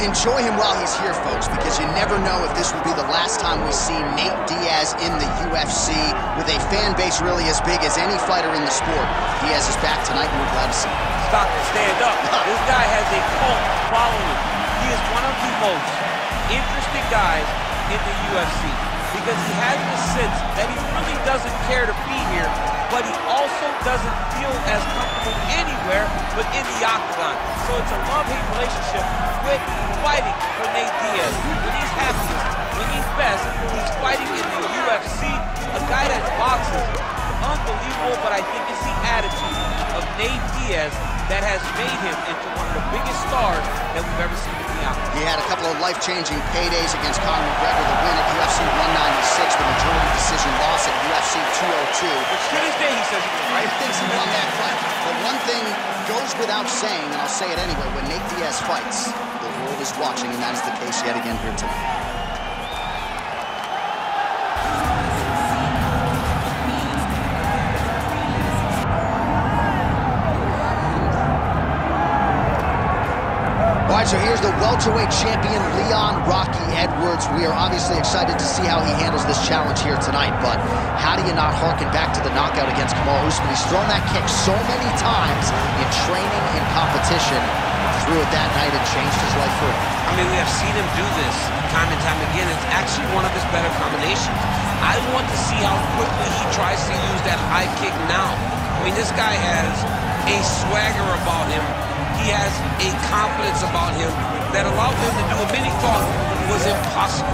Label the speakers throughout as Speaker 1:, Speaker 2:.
Speaker 1: enjoy him while he's here, folks, because you never know if this will be the last time we see Nate Diaz in the UFC with a fan base really as big as any fighter in the sport. Diaz is back tonight, and we're glad to see him.
Speaker 2: Stop and stand up. This guy has a cult following. He is one of the most interesting guys in the UFC because he has this sense that he really doesn't care to be here, but he also doesn't feel as comfortable anywhere but in the octagon. So it's a love-hate relationship with fighting for Nate Diaz. When he's happiest, when he's best, he's fighting in the UFC. A guy that boxes, unbelievable, but I think it's the attitude of Nate Diaz that has made him into one of the biggest stars that we've ever seen in the octagon.
Speaker 1: He had a couple of life-changing paydays against Conor McGregor, the win at UFC 196, the majority decision loss at UFC 202.
Speaker 2: Which to this day he says he won, right?
Speaker 1: He thinks he won that fight. But one thing goes without saying, and I'll say it anyway, when Nate Diaz fights, the world is watching, and that is the case yet again here tonight. All right, so here's the welterweight champion, Leon Rocky Edwards. We are obviously excited to see how he handles this challenge here tonight, but how do you not harken back to the knockout against Kamal Usman? He's thrown that kick so many times in training and competition. Threw it that night and changed his life forever.
Speaker 2: I mean, we have seen him do this time and time again. It's actually one of his better combinations. I want to see how quickly he tries to use that high kick now. I mean, this guy has a swagger about him. He has a confidence about him that allowed him to do what many thought was impossible.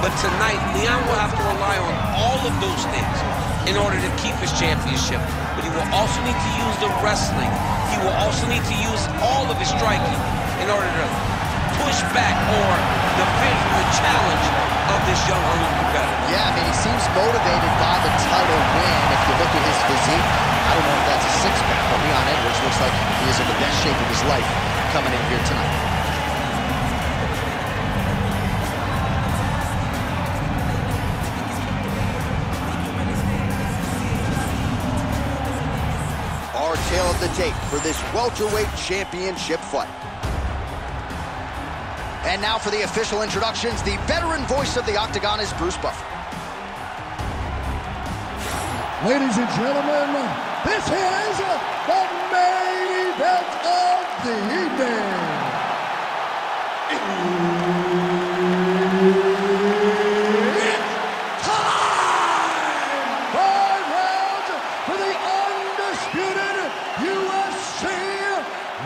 Speaker 2: But tonight, Leon will have to rely on all of those things in order to keep his championship. But he will also need to use the wrestling. He will also need to use all of his striking in order to push back or defend from the challenge of this young hungry competitor.
Speaker 1: Yeah, I mean, he seems motivated by the title win. If you look at his physique, I don't know if that's a six-pack, but Leon Edwards looks like he is in the best shape of his life coming in here tonight. Our tale of the tape for this welterweight championship fight. And now for the official introductions, the veteran voice of the Octagon is Bruce Buffer.
Speaker 3: Ladies and gentlemen, this is the main event of the evening. It's time! 5 rounds for the undisputed UFC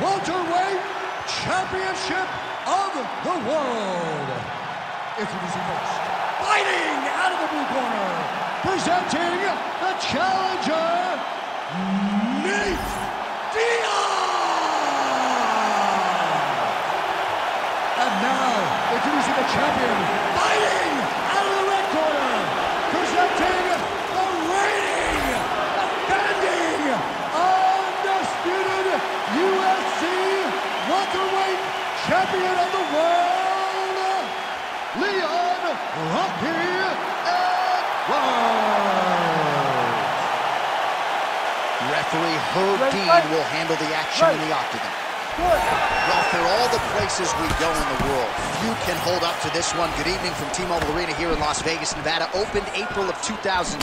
Speaker 3: welterweight championship of the world. Introducing first, fighting out of the blue corner, presenting the challenger, Nate Diaz! And now, introducing the champion, fighting out of the red corner, presenting the reigning, defending, undisputed UFC welterweight champion of the world, Leon Rocky Edwards.
Speaker 1: Referee Herb Dean will handle the action in the octagon. Well, for all the places we go in the world, few can hold up to this one. Good evening from T-Mobile Arena here in Las Vegas, Nevada. Opened April of 2016.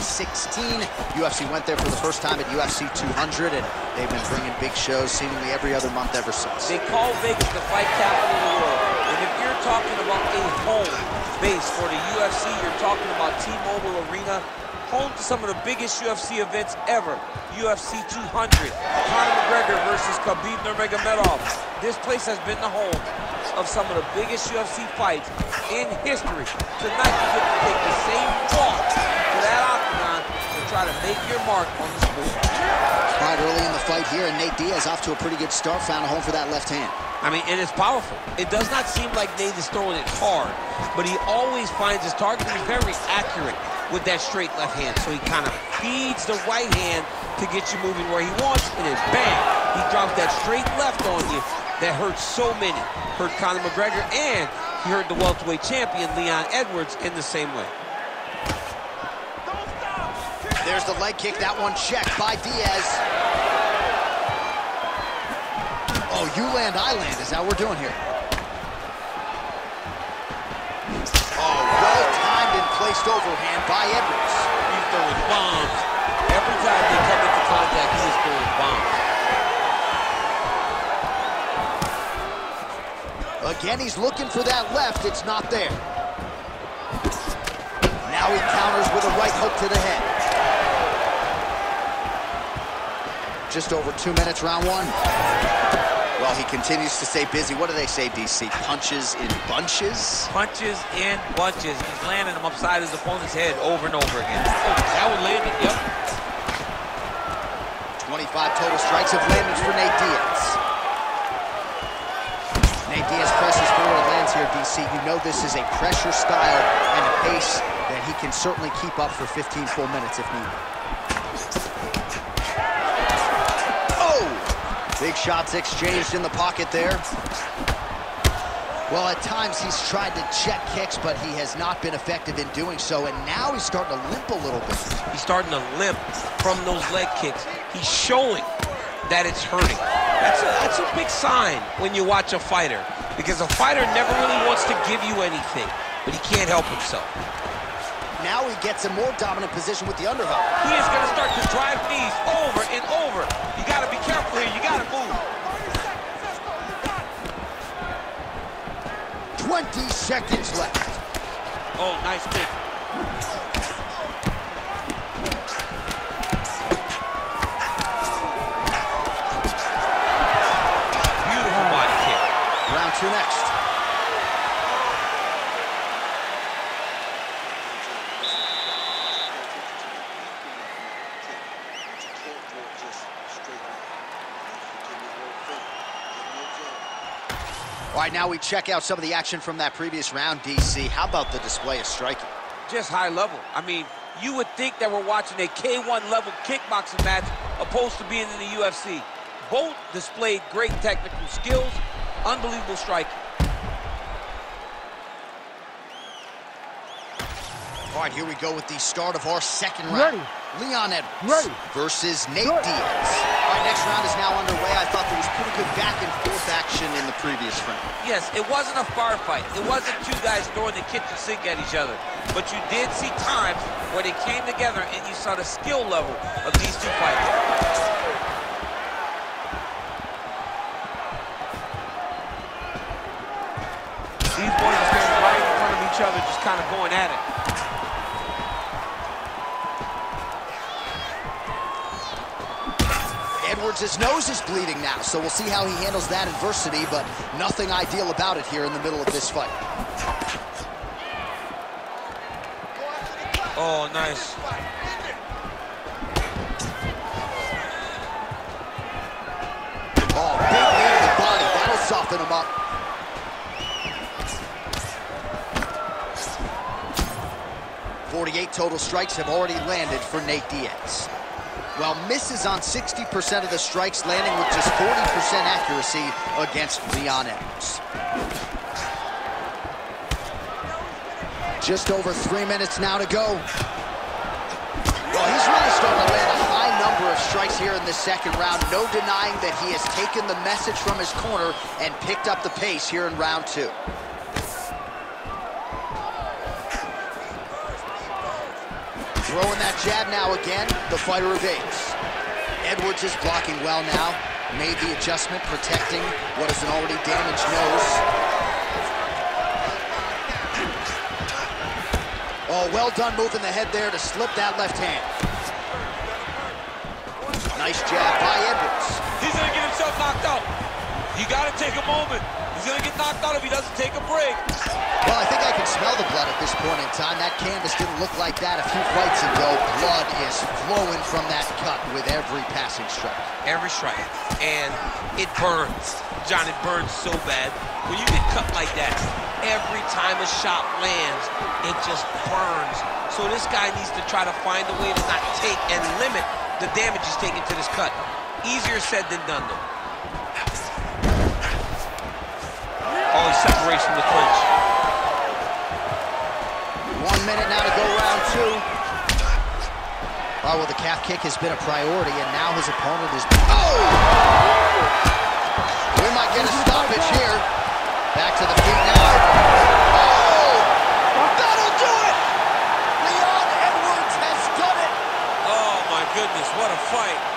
Speaker 1: UFC went there for the first time at UFC 200, and they've been bringing big shows seemingly every other month ever since.
Speaker 2: They call Vegas the fight capital of the world. And if you're talking about a home base for the UFC, you're talking about T-Mobile Arena, home to some of the biggest UFC events ever. UFC 200, Conor McGregor versus Khabib Nurmagomedov. This place has been the home of some of the biggest UFC fights in history. Tonight, you get to take the same walk to that octagon and try to make your mark on the sport.
Speaker 1: All right, early in the fight here, and Nate Diaz off to a pretty good start, found a home for that left hand.
Speaker 2: I mean, and it's powerful. It does not seem like Nate is throwing it hard, but he always finds his target. He's very accurate with that straight left hand. So he kind of feeds the right hand to get you moving where he wants, and then bam, he drops that straight left on you that hurts so many. Hurt Conor McGregor, and he hurt the welterweight champion, Leon Edwards, in the same way.
Speaker 1: There's the leg kick, that one checked by Diaz. Oh, you land, I land is how we're doing here. placed overhand by Edwards.
Speaker 2: He's throwing bombs. Every time they come into contact, he is throwing bombs.
Speaker 1: Again, he's looking for that left. It's not there. Now he counters with a right hook to the head. Just over 2 minutes, round one. Well, he continues to stay busy. What do they say, DC? Punches in bunches?
Speaker 2: Punches in bunches. He's landing them upside his opponent's head over and over again. Oh, that one landed, yep.
Speaker 1: 25 total strikes have landed for Nate Diaz. Nate Diaz presses forward and lands here, DC. You know this is a pressure style and a pace that he can certainly keep up for 15 full minutes if needed. Big shots exchanged in the pocket there. Well, at times he's tried to check kicks, but he has not been effective in doing so, and now he's starting to limp a little bit.
Speaker 2: He's starting to limp from those leg kicks. He's showing that it's hurting. That's a big sign when you watch a fighter, because a fighter never really wants to give you anything, but he can't help himself.
Speaker 1: Now he gets a more dominant position with the underhook.
Speaker 2: He is going to start to drive knees over and over. You got to be careful here. You got to move.
Speaker 1: 20 seconds left.
Speaker 2: Oh, nice kick. Beautiful body kick.
Speaker 1: Round two next. All right, now we check out some of the action from that previous round, DC. How about the display of striking?
Speaker 2: Just high level. I mean, you would think that we're watching a K1 level kickboxing match opposed to being in the UFC. Both displayed great technical skills, unbelievable striking.
Speaker 1: All right, here we go with the start of our second round. Leon Edwards versus Nate Diaz. All right, next round is now underway. I thought there was pretty good back and forth action in the previous round.
Speaker 2: Yes, it wasn't a bar fight. It wasn't two guys throwing the kitchen sink at each other. But you did see times where they came together and you saw the skill level of these two fighters. These boys are standing right in front of each other, just kind of going at it.
Speaker 1: Edwards' nose is bleeding now, so we'll see how he handles that adversity, but nothing ideal about it here in the middle of this fight.
Speaker 2: Oh, nice.
Speaker 1: Oh, big knee to the body. That'll soften him up. .48 total strikes have already landed for Nate Diaz. Well, misses on 60% of the strikes, landing with just 40% accuracy against Leon Edwards. Just over 3 minutes now to go. Well, he's really starting to land a high number of strikes here in the second round. No denying that he has taken the message from his corner and picked up the pace here in round two. Throwing that jab now again, the fighter evades. Edwards is blocking well now. Made the adjustment, protecting what is an already damaged nose. Oh, well done moving the head there to slip that left hand. Nice jab by Edwards.
Speaker 2: He's gonna get himself knocked out. You gotta take a moment. He's gonna get knocked out if he doesn't take a break.
Speaker 1: Well, I think I can smell the blood at this point in time. That canvas didn't look like that a few fights ago. Blood is flowing from that cut with every passing strike.
Speaker 2: Every strike. And it burns. John, it burns so bad. When you get cut like that, every time a shot lands, it just burns. So this guy needs to try to find a way to not take and limit the damage he's taking to this cut. Easier said than done, though. Oh, he separates from the clinch.
Speaker 1: 1 minute now to go, round two. Oh, well, the calf kick has been a priority, and now his opponent is... Oh! We might get a stoppage here. Back to the feet now. Oh! That'll do it!
Speaker 2: goodness, what a fight.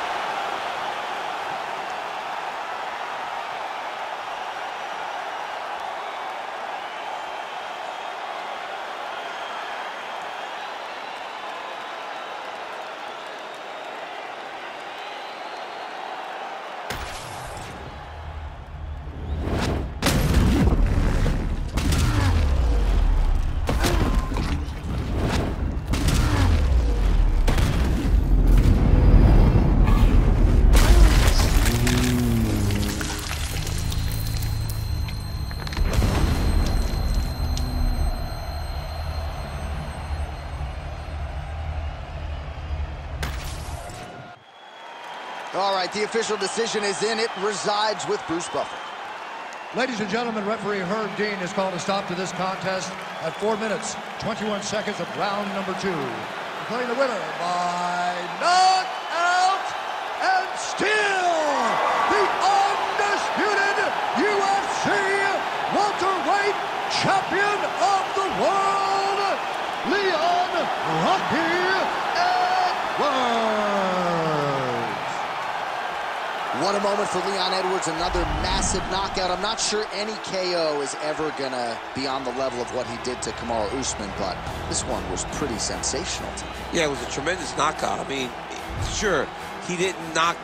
Speaker 1: All right, the official decision is in. It resides with Bruce Buffer.
Speaker 3: Ladies and gentlemen, referee Herb Dean has called a stop to this contest at 4 minutes, 21 seconds of round number 2. Declaring the winner by knockout and still the undisputed UFC welterweight champion of the world, Leon Rocky Edwards.
Speaker 1: What a moment for Leon Edwards, another massive knockout. I'm not sure any KO is ever gonna be on the level of what he did to Kamaru Usman, but this one was pretty sensational to me.
Speaker 2: Yeah, it was a tremendous knockout. I mean, sure, he didn't knock